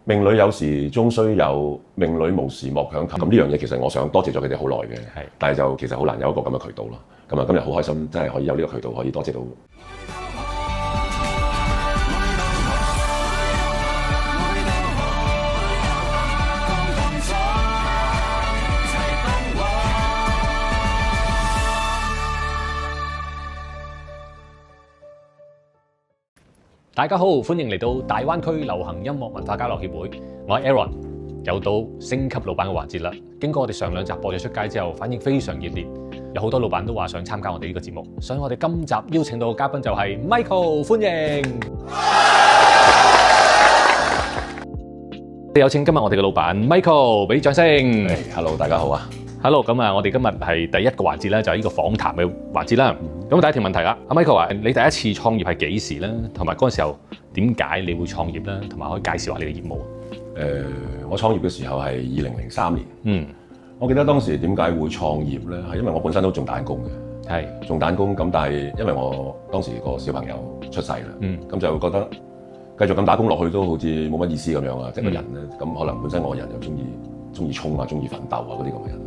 命裏有時終須有，命裏無時莫強求。咁呢樣嘢其實我想多謝咗佢哋好耐嘅，但係就其實好難有一個咁嘅渠道咯。咁啊，今日好開心，真係可以有呢個渠道可以多謝到。大家好，歡迎嚟到大灣區流行音樂文化交流協會，我係 Aaron， 又到升級老闆嘅環節啦。經過我哋上兩集播咗出街之後，反應非常熱烈，有好多老闆都話想參加我哋呢個節目，所以我哋今集邀請到嘅嘉賓就係 Michael， 歡迎。有請今日我哋嘅老闆 Michael， 俾啲掌聲。Hello， 大家好啊。Hello， 咁啊，我哋今日係第一個環節咧，就係呢個訪談嘅環節啦。咁第一條問題啦，阿 Michael 啊，你第一次創業係幾時咧？同埋嗰陣時候點解你會創業咧？同埋可以介紹下你嘅業務。我創業嘅時候係2003年。我記得當時點解會創業咧？係因為我本身都仲打工嘅。係仲打工咁，但係因為我當時個小朋友出世啦，咁就覺得繼續咁打工落去都好似冇乜意思咁樣啊！即係個人咧，咁可能本身我個人又中意衝啊，中意奮鬥啊嗰啲咁嘅人。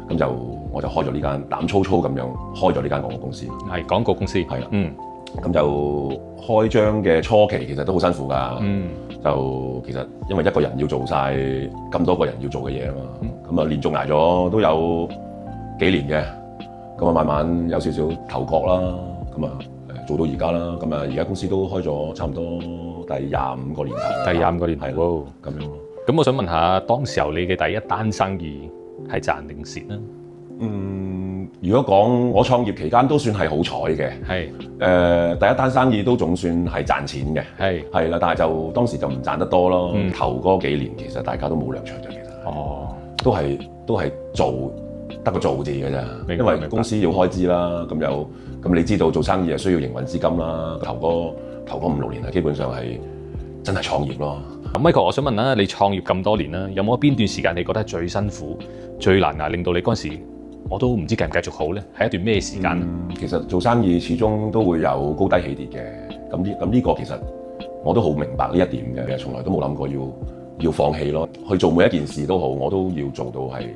咁我就開咗呢間膽粗粗咁樣開咗呢間廣告公司，係廣告公司，係啦，咁就開張嘅初期其實都好辛苦㗎，就其實因為一個人要做晒咁多個人要做嘅嘢啊嘛，咁啊連續捱咗都有幾年嘅，咁啊慢慢有少少頭角啦，咁啊做到而家啦，咁啊而家公司都開咗差唔多第25個年頭，第25個年頭，係咯，咁樣咯。咁我想問下，當時候你嘅第一單生意係賺定蝕咧？如果講我創業期間都算係好彩嘅，係第一單生意都總算係賺錢嘅，係啦，但係就當時就唔賺得多咯。頭嗰幾年其實大家都冇糧出嘅，其實都係做得個做字嘅啫，因為公司要開支啦，咁你知道做生意係需要營運資金啦。頭嗰5-6年啊，基本上係真係創業咯。Michael， 我想問啦，你創業咁多年啦，有冇邊段時間你覺得最辛苦、最難啊，令到你嗰陣時我都唔知繼唔繼續好咧？係一段咩時間？其實做生意始終都會有高低起跌嘅，咁呢個其實我都好明白呢一點嘅，從來都冇諗過要放棄咯。去做每一件事都好，我都要做到係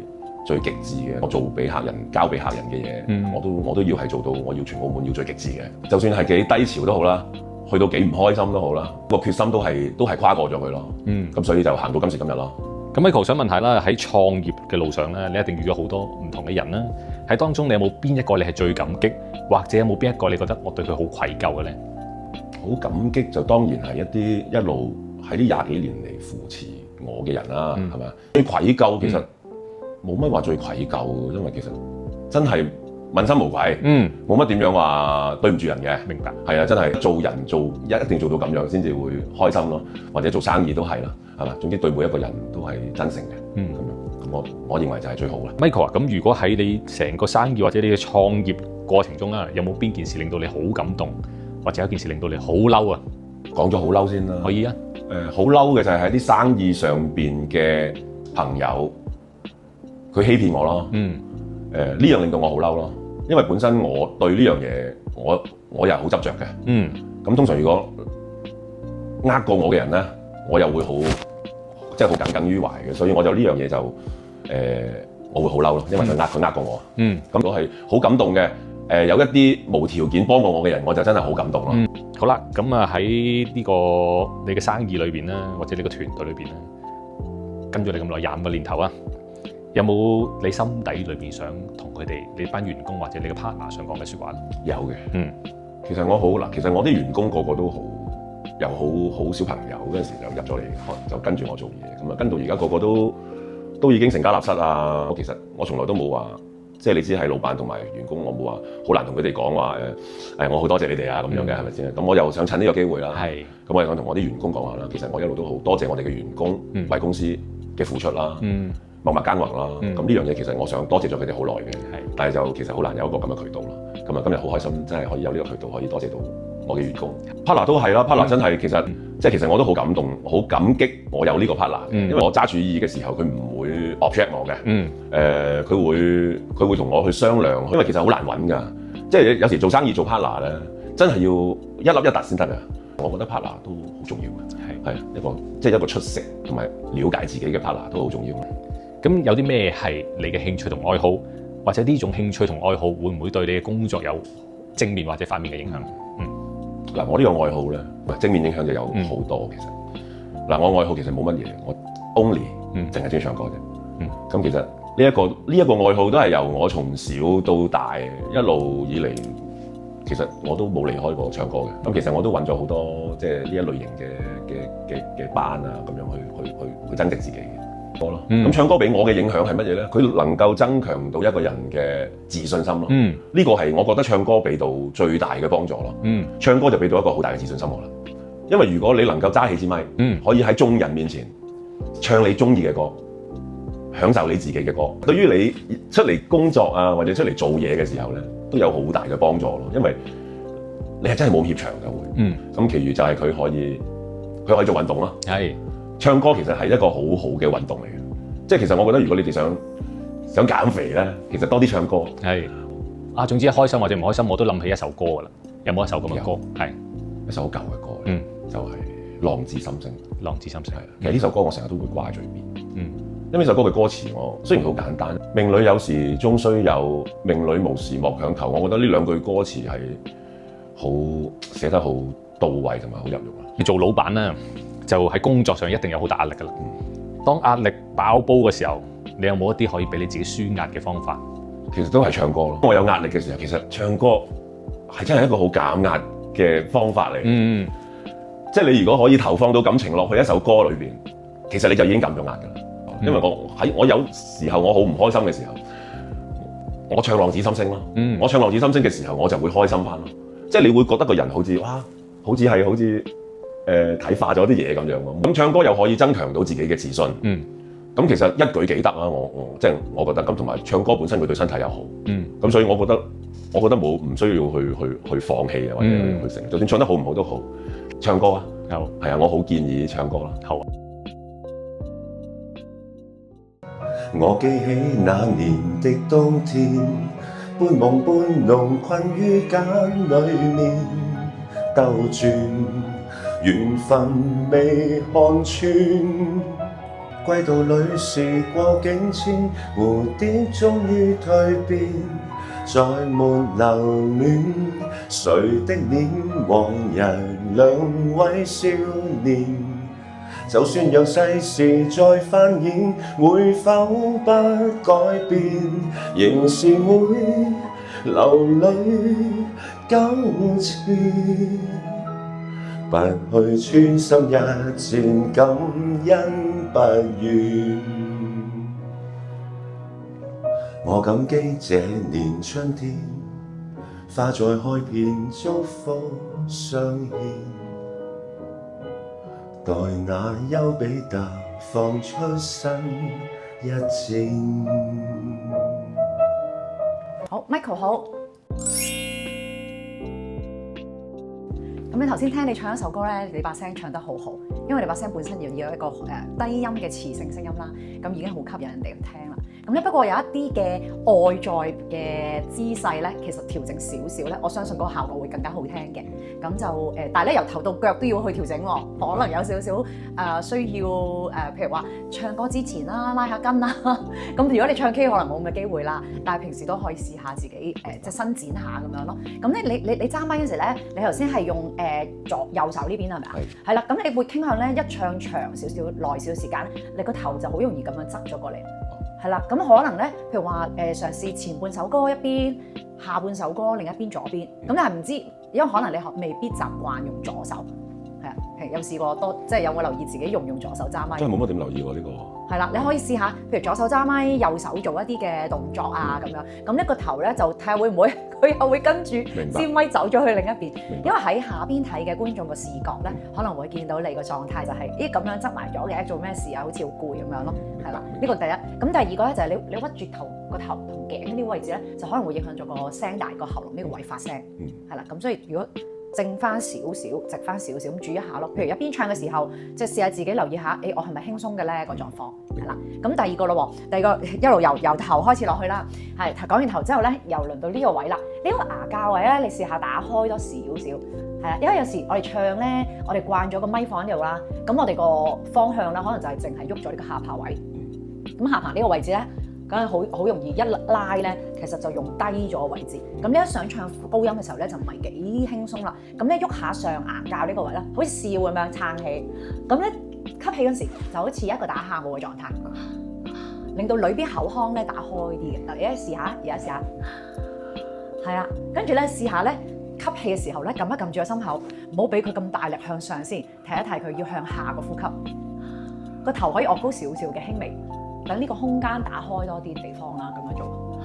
最極致嘅。我做俾客人、交俾客人嘅嘢，我都要係做到，我要全澳門要最極致嘅。就算係幾低潮都好啦，去到幾唔開心都好啦，個決心都係跨過咗佢咯。咁所以就行到今時今日咯。咁 Michael 想問下啦，喺創業嘅路上咧，你一定遇咗好多唔同嘅人啦。喺當中你有冇邊一個你係最感激，或者有冇邊一個你覺得我對佢好愧疚嘅咧？好感激就當然係一路喺呢20幾年嚟扶持我嘅人啦，係咪？最愧疚其實冇乜話最愧疚，因為其實真係問心無愧，冇乜點樣話對唔住人嘅。明白。係啊，真係做人一定做到咁樣先至會開心咯，或者做生意都係啦，係嘛？總之對每一個人都係真誠嘅，咁樣我認為就係最好啦。Michael 啊，咁如果喺你成個生意或者你嘅創業過程中啊，有冇邊件事令到你好感動，或者有一件事令到你好嬲啊？講咗好嬲先啦。可以啊。好嬲嘅就係喺啲生意上邊嘅朋友，佢欺騙我咯。呢樣令到我好嬲咯，因為本身我對呢樣嘢我又好執着嘅。咁通常如果過我嘅人咧，我又會好即係好耿耿於懷嘅，所以我就呢樣嘢就我會好嬲咯，因為佢呃過我。咁我係好感動嘅。有一啲無條件幫過我嘅人，我就真係好感動咯。好啦，咁啊喺呢個你嘅生意裏邊啦，或者你個團隊裏邊啦，跟住你咁耐25個年頭啊，有冇你心底裏邊想同佢哋你班員工或者你嘅 partner 想講嘅説話咧？有嘅。其實我啲員工個個都好小朋友嗰陣時就入咗嚟，就跟住我做嘢，咁啊跟到而家個個都已經成家立室啊。其實我從來都冇話，即係你知係老闆同埋員工，我冇話好難同佢哋講話我好多謝你哋啊咁樣嘅，係咪先？咁我又想趁呢個機會啦，咁我又想同我啲員工講下啦。其實我一路都好多謝我哋嘅員工為公司嘅付出啦，默默耕耘啦。咁呢樣嘢其實我想多謝咗佢哋好耐嘅，但係就其實好難有一個咁嘅渠道咯。咁啊今日好開心，真係可以有呢個渠道可以多謝到我嘅員工。partner 都係啦，partner 真係其實我都好感動，好感激我有呢個 partner，因為我揸主意嘅時候佢唔會 object 我嘅，佢會同我去商量，因為其實好難揾㗎，即係有時做生意做 partner 咧，真係要一粒一突先得啊！我覺得 partner 都好重要嘅。係一個出色同埋了解自己嘅 partner 都好重要。咁有啲咩係你嘅興趣同愛好，或者呢種興趣同愛好會唔會對你嘅工作有正面或者反面嘅影響？嗱，我呢個愛好咧，正面影響就有好多其實。嗱，我愛好其實冇乜嘢，我 only 淨係中意唱歌啫。咁其實呢一個愛好都係由我從小到大一路以嚟，其實我都冇離開過唱歌嘅。咁其實我都揾咗好多即係呢一類型嘅班啊，咁樣去增值自己嘅歌咯。咁唱歌俾我嘅影響係乜嘢咧？佢能夠增強到一個人嘅自信心咯。呢個係我覺得唱歌俾到最大嘅幫助咯。唱歌就俾到一個好大嘅自信心我啦。因為如果你能夠揸起支咪，可以喺眾人面前唱你中意嘅歌，享受你自己嘅歌，對於你出嚟工作啊或者出嚟做嘢嘅時候咧，都有好大嘅幫助咯。因為你係真係冇怯場嘅會。咁其餘就係佢可以做運動咯。係唱歌其實係一個好好嘅運動嚟嘅。即係其實我覺得如果你哋想減肥咧，其實多啲唱歌。總之一開心或者唔開心，我都諗起一首歌噶啦。有冇一首咁嘅歌？係一首好舊嘅歌。就係浪子心聲。浪子心聲。其實呢首歌我成日都會掛喺嘴邊。因為呢首歌嘅歌詞我雖然好簡單，命裏有時終須有，命裏無時莫強求。我覺得呢兩句歌詞係好寫得好到位同埋好入肉啊！你做老闆咧，就喺工作上一定有好大壓力噶啦。當壓力爆煲嘅時候，你有冇一啲可以俾你自己舒壓嘅方法？其實都係唱歌咯。當我有壓力嘅時候，其實唱歌係真係一個好減壓嘅方法嚟。即係你如果可以投放到感情落去一首歌裏邊，其實你就已經減咗壓㗎啦。因為我有時候我好唔開心嘅時候，我唱浪子心聲咯。我唱浪子心聲嘅時候，我就會開心翻咯。即係你會覺得個人好似好似睇化咗啲嘢咁樣喎。咁唱歌又可以增強到自己嘅自信。咁其實一舉幾得啦。我覺得咁，同埋唱歌本身佢對身體又好。咁所以我覺得唔需要去放棄啊，或者去成。就算唱得好唔好都好，唱歌啊，係啊，我好建議唱歌啦。好。我記起那年的冬天，半夢半濃困於繭裏面兜轉，緣分未看穿。歸途裏時過境遷，蝴蝶終於蛻變，再沒留戀。誰的臉往日兩位少年？就算讓世事再翻演，會否不改變？仍是會流淚糾纏，不去穿心一箭，感恩不怨。我感激這年春天，花再開遍，祝福相牽。待那丘比特放出新一箭。好 ，Michael 好。咁你頭先聽你唱一首歌咧，你把聲唱得好好，因為你把聲本身要有一個低音嘅磁性聲音啦，咁已經好吸引人哋去聽啦。咁咧不過有一啲嘅外在嘅姿勢咧，其實調整少少咧，我相信嗰個效果會更加好聽嘅。咁就但係咧由頭到腳都要去調整喎，可能有少少需要譬如話唱歌之前啦，拉下筋啦。咁如果你唱 K 可能冇咁嘅機會啦，但係平時都可以試下自己即係伸展下咁樣咯。咁咧你揸咪嗰時咧，你頭先係用右手呢邊係咪啊？係啦，咁你會傾向咧一唱長少少、耐少少時間，你個頭就好容易咁樣側咗過嚟。係啦，咁可能咧，譬如話嘗試前半首歌一邊，下半首歌另一邊左邊，咁但係唔知，因為可能你未必習慣用左手，係啊，有試過多，即係有冇留意自己用左手揸咪？真係冇乜點留意喎呢個。係啦，你可以試下，譬如左手揸咪，右手做一啲嘅動作啊咁樣，咁呢個頭咧就睇下會唔會佢又會跟住支咪走咗去另一邊，因為喺下邊睇嘅觀眾個視覺咧，可能會見到你個狀態就係咦咁樣側埋咗嘅，做咩事啊？好似好攰咁樣咯，係啦，呢個第一。咁第二個咧就係你屈住個頭同頸呢啲位置咧，就可能會影響咗個聲帶個喉嚨呢個位發聲，係啦。咁所以如果正翻少少，直翻少少咁煮一下咯。譬如一邊唱嘅時候，即係試下自己留意下，我係咪輕鬆嘅咧個狀況係啦。咁第二個咯喎，第二個一路由頭開始落去啦。係講完頭之後咧，又輪到呢個位啦。呢個牙架位咧，你試下打開多少少。係啦，因為有時我哋唱咧，我哋慣咗個咪放喺度啦，咁我哋個方向咧，可能就係淨係喐咗呢個下巴位。咁下巴呢個位置咧，梗係好容易一拉咧，其實就用低咗個位置。咁呢一想唱高音嘅時候咧，就唔係幾輕鬆啦。咁咧喐下上牙架呢個位咧，好似笑咁樣撐起。咁咧吸氣嗰時就好似一個打喊路嘅狀態，令到裏邊口腔咧打開啲嘅。嗱，而家試下，係啊，跟住咧試下咧。吸氣嘅時候咧，撳一撳住個心口，唔好俾佢咁大力向上先，提一提佢要向下個呼吸，個頭可以昂高少少嘅輕微，等呢個空間打開多啲地方啦，咁樣做。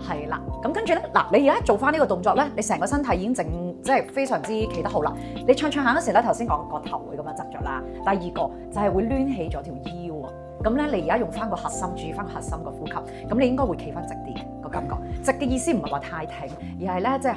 係啦，咁跟住咧，嗱，你而家做翻呢個動作咧，你成個身體已經即係非常之企得好啦。你唱下嗰時咧，頭先講個頭會咁樣側咗啦，第二個就係會攣起咗條腰啊。咁咧，你而家用翻個核心，注意翻個核心個呼吸，咁你應該會企翻直啲嘅個感覺。直嘅意思唔係話太挺，而係咧即係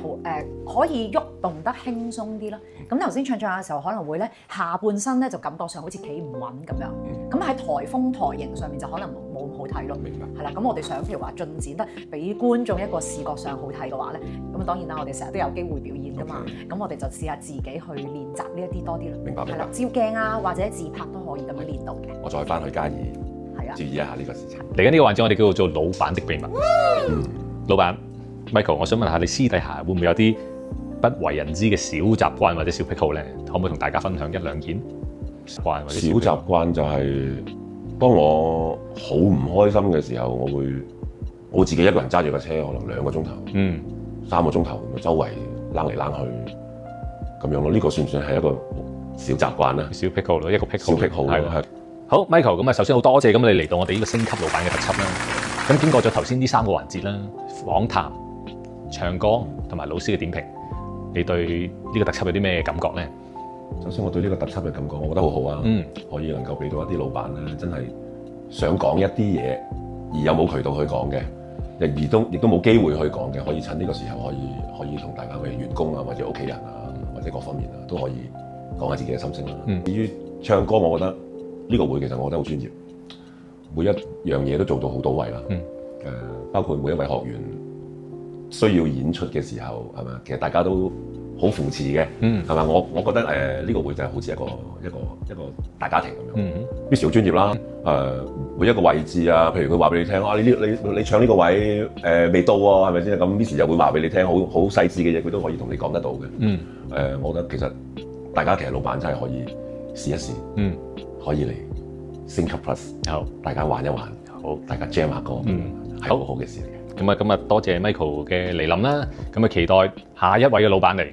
好可以喐動得輕鬆啲咯。咁頭先唱嘅時候，可能會咧下半身咧就感覺上好似企唔穩咁樣。咁喺台風台形上面就可能冇咁好睇咯。明白。係啦，咁我哋想譬如話進展得俾觀眾一個視覺上好睇嘅話咧，咁當然啦，我哋成日都有機會表演噶嘛。咁我哋就試下自己去練習呢一啲多啲咯。明白。係啦，照鏡啊或者自拍都可以咁樣練到嘅。我再翻去加以注意一下呢個事情。嚟緊呢個環節，我哋叫做老闆的秘密。老闆 Michael， 我想問下你私底下會唔會有啲不為人知嘅小習慣或者小癖好咧？可唔可以同大家分享一兩件習慣或者小習慣就係當我好唔開心嘅時候，我會自己一個人揸住架車，可能2個鐘頭、3個鐘頭，周圍躝嚟躝去咁樣咯。呢個算唔算係一個小習慣咧？小癖好咯，一個癖好。小癖好係。好 Michael， 咁啊，首先好多謝咁你嚟到我哋呢個星級老闆嘅特輯啦。咁經過咗頭先呢3個環節啦，訪談、唱歌同埋老師嘅點評，你對呢個特輯有啲咩感覺咧？首先我對呢個特輯嘅感覺，我覺得好好啊。可以能夠俾到一啲老闆咧，真係想講一啲嘢，而又冇渠道去講嘅，亦都冇機會去講嘅，可以趁呢個時候可以同大家嘅員工啊，或者屋企人啊，或者各方面啊，都可以講下自己嘅心聲啦。至於唱歌，我覺得呢個會其實我覺得好專業，每一樣嘢都做到好到位啦。包括每一位學員需要演出嘅時候，係咪？其實大家都好扶持嘅，係咪？我覺得呢個會就係好似一個大家庭咁樣。Miss 好專業啦，每一個位置啊，譬如佢話俾你聽啊，你唱呢個位未到喎，係咪先？咁 Miss 又會話俾你聽，好細緻嘅嘢，佢都可以同你講得到嘅。我覺得其實大家其實老闆真係可以試一試，可以嚟星級 Plus， 好，大家玩一玩，好，大家 jam 下歌，係好好嘅事嚟嘅。咁啊，多謝 Michael 嘅嚟臨啦，咁啊期待下一位嘅老闆嚟。